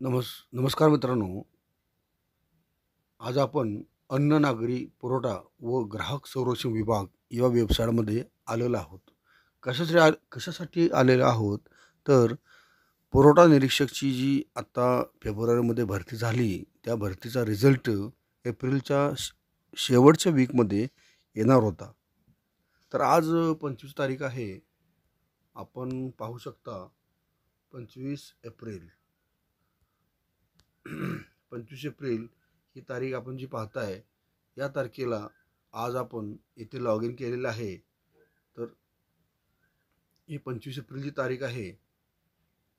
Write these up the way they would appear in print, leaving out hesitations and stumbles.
नमस्कार मित्रांनो. आज आपण अन्न नागरी पुरवठा व ग्राहक संरक्षण विभाग या वेबसाईटमध्ये आलेलो आहोत. कशासाठी आलेलो आहोत? तर पुरवठा निरीक्षकची जी आता फेब्रुवारीमध्ये भरती झाली, त्या भरतीचा रिझल्ट एप्रिलच्या शेवटच्या वीकमध्ये येणार होता. तर आज 25 तारीख आहे. आपण पाहू शकता 25 एप्रिल 25 एप्रिल ही तारीख आपण जी पाहताय, या तारखेला आज आपण इथे लॉग इन केलेलं आहे. तर ही 25 एप्रिलची तारीख आहे.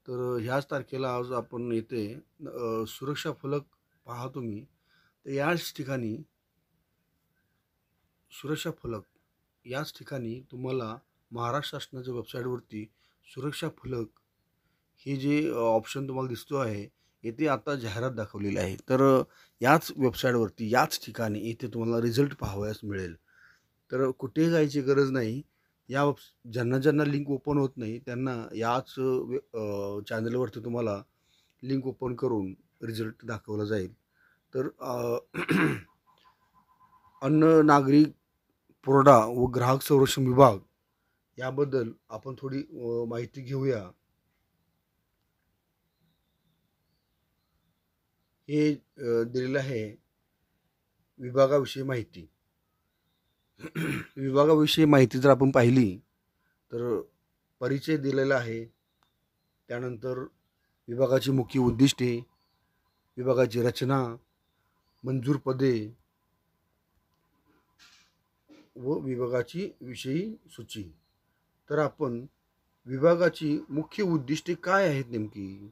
तर ह्याच तारखेला आज आपण येथे सुरक्षा फलक पहा तुम्ही. तर याच ठिकाणी सुरक्षा फलक याच ठिकाणी तुम्हाला महाराष्ट्र शासनाच्या वेबसाईटवरती सुरक्षा फलक हे जे ऑप्शन तुम्हाला दिसतो आहे, येथे आता जाहिरात दाखवलेली आहे. तर याच वेबसाईटवरती याच ठिकाणी इथे तुम्हाला रिझल्ट पाहावयास मिळेल. तर कुठेही जायची गरज नाही. या ज्यांना लिंक ओपन होत नाही त्यांना याच चॅनलवरती तुम्हाला लिंक ओपन करून रिझल्ट दाखवला जाईल. तर अन्न नागरी पुरवठा व ग्राहक संरक्षण विभाग याबद्दल आपण थोडी माहिती घेऊया. हे दिलेलं आहे विभागाविषयी माहिती. विभागाविषयी माहिती जर आपण पाहिली तर परिचय दिलेला आहे. त्यानंतर विभागाची मुख्य उद्दिष्टे, विभागाची रचना, मंजूर पदे व विभागाची विषयी सूची. तर आपण विभागाची मुख्य उद्दिष्टे काय आहेत नेमकी,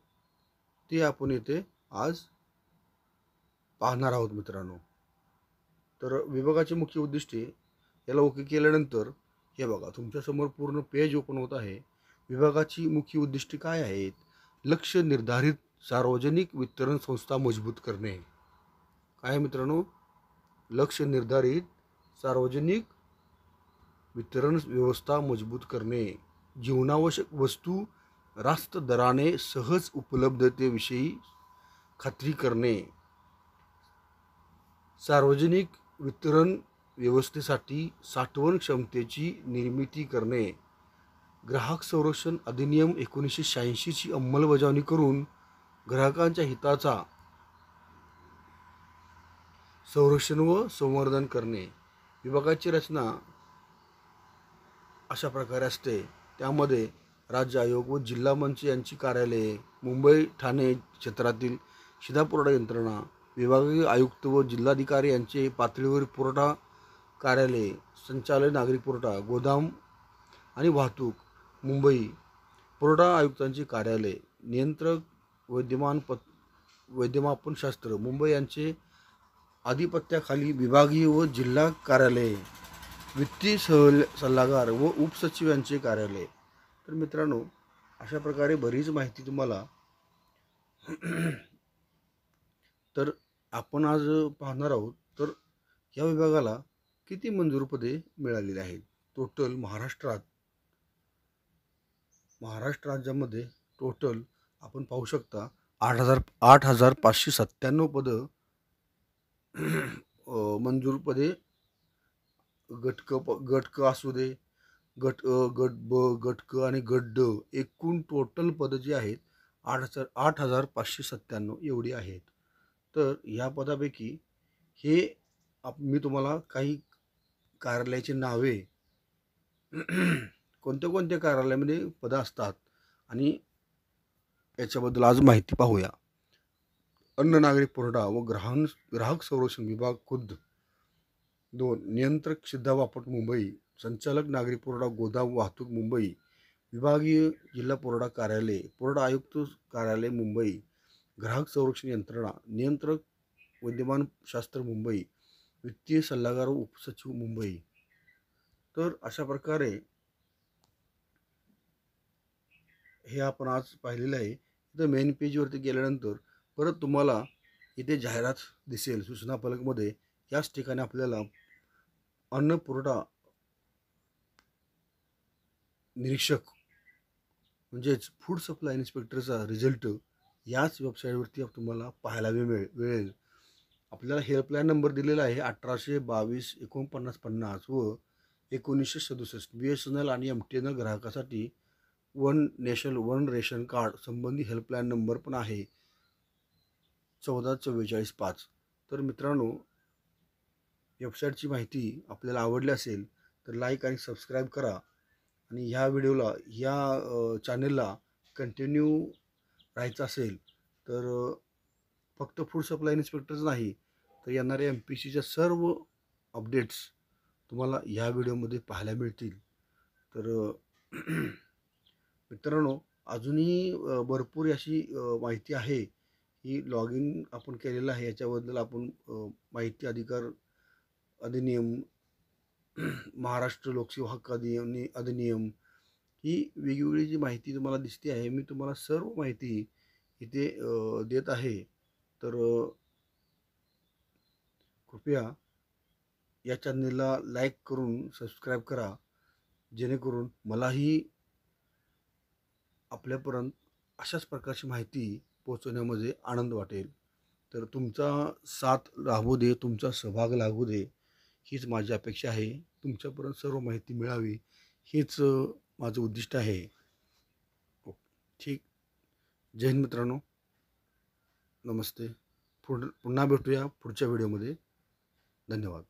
ते आपण येथे आज पाहणार आहोत मित्रांनो. तर विभागाची मुख्य उद्दिष्टे याला ओके केल्यानंतर हे बघा तुमच्यासमोर पूर्ण पेज ओपन होत आहे. विभागाची मुख्य उद्दिष्टे काय आहेत? लक्ष निर्धारित सार्वजनिक वितरण संस्था मजबूत करणे. काय आहे मित्रांनो? लक्ष निर्धारित सार्वजनिक वितरण व्यवस्था मजबूत करणे. जीवनावश्यक वस्तू रास्त दराने सहज उपलब्धतेविषयी खात्री करणे. सार्वजनिक वितरण व्यवस्थेसाठी साठवण क्षमतेची निर्मिती करणे. ग्राहक संरक्षण अधिनियम 1986 ची अंमलबजावणी करून ग्राहकांच्या हिताचा संरक्षण व संवर्धन करणे. विभागाची रचना अशा प्रकारे असते. त्यामध्ये राज्य आयोग व जिल्हा मंच यांची कार्यालये, मुंबई ठाणे क्षेत्रातील शिधा पुरवठा यंत्रणा, विभागीय आयुक्त व जिल्हाधिकारी यांचे पातळीवर पुरवठा कार्यालये, संचालक नागरी पुरवठा, गोदाम आणि वाहतूक, मुंबई पुरवठा आयुक्तांचे कार्यालय, नियंत्रक वैद्यमापनशास्त्र, मुंबई यांचे आधिपत्याखाली विभागीय व जिल्हा कार्यालये, वित्तीय सल्लागार व उपसचिव यांचे कार्यालय. तर मित्रांनो, अशा प्रकारे बरीच माहिती तुम्हाला तर आपण आज पाहणार आहोत. तर या विभागाला किती मंजूर पदे मिळालेली आहेत? टोटल महाराष्ट्र राज्यामध्ये टोटल आपण पाहू शकता 8,597 पदं मंजूर पदे गट क असू दे, गट अ, गट ब, गट क आणि गट ड एकूण टोटल पदं जी आहेत 8,597 एवढी आहेत. तर ह्या पदापैकी हे मी तुम्हाला काही कार्यालयाची नावे कोणत्या कोणत्या कार्यालयामध्ये पदं असतात आणि याच्याबद्दल आज माहिती पाहूया. अन्न नागरी पुरवठा व ग्राहक संरक्षण विभाग खुद्द 2. नियंत्रक शिधा वापट मुंबई, संचालक नागरी पुरवठा गोदाम वाहतूक मुंबई, विभागीय जिल्हा पुरवठा कार्यालय, पुरवठा आयुक्त कार्यालय मुंबई, ग्राहक संरक्षण यंत्रणा, नियंत्रक वैद्यमानशास्त्र मुंबई, वित्तीय सल्लागार व उपसचिव मुंबई. तर अशा प्रकारे हे आपण आज पाहिलेलं आहे. इथं मेन पेजवरती गेल्यानंतर परत तुम्हाला इथे जाहिरात दिसेल सूचना फलकमध्ये. याच ठिकाणी आपल्याला अन्न पुरवठा निरीक्षक म्हणजेच फूड सप्लाय इन्स्पेक्टरचा रिझल्ट याच वेबसाईटवरती तुम्हाला पाहायला मिळेल. आपल्याला हेल्पलाईन नंबर दिलेला आहे 1822 4950 व 1967. BSNL आणि MTNL ग्राहकासाठी one nation one ration card संबंधी हेल्पलाईन नंबर पण आहे 144445. तर मित्रांनो, वेबसाईटची माहिती आपल्याला आवडली असेल तर लाईक आणि सबस्क्राईब करा आणि ह्या व्हिडिओला चॅनलला कंटिन्यू राहायचं असेल तर फक्त फूड सप्लाय इन्स्पेक्टरच नाही तर येणाऱ्या MPCच्या सर्व अपडेट्स तुम्हाला ह्या व्हिडिओमध्ये पाहायला मिळतील. तर मित्रांनो, अजूनही भरपूर अशी माहिती आहे. ही लॉग इन आपण केलेलं आहे याच्याबद्दल आपण माहिती अधिकार अधिनियम, महाराष्ट्र लोकसेवा हक्क अधिनियम ही वेगवेगळी जी माहिती तुम्हाला दिसते आहे, मी तुम्हाला सर्व माहिती इथे देत आहे. तर कृपया या चॅनलला लाईक करून सबस्क्राईब करा, जेणेकरून मलाही आपल्यापर्यंत अशाच प्रकारची माहिती पोहोचवण्यामध्ये आनंद वाटेल. तर तुमचा साथ लाभू दे, तुमचा सहभाग लागू दे, हीच माझी अपेक्षा आहे. तुमच्यापर्यंत सर्व माहिती मिळावी हेच माझं उद्दिष्ट आहे. ठीक. जय हिंद मित्रांनो, नमस्ते. पुन्हा भेटूया पुढच्या व्हिडिओमध्ये. धन्यवाद.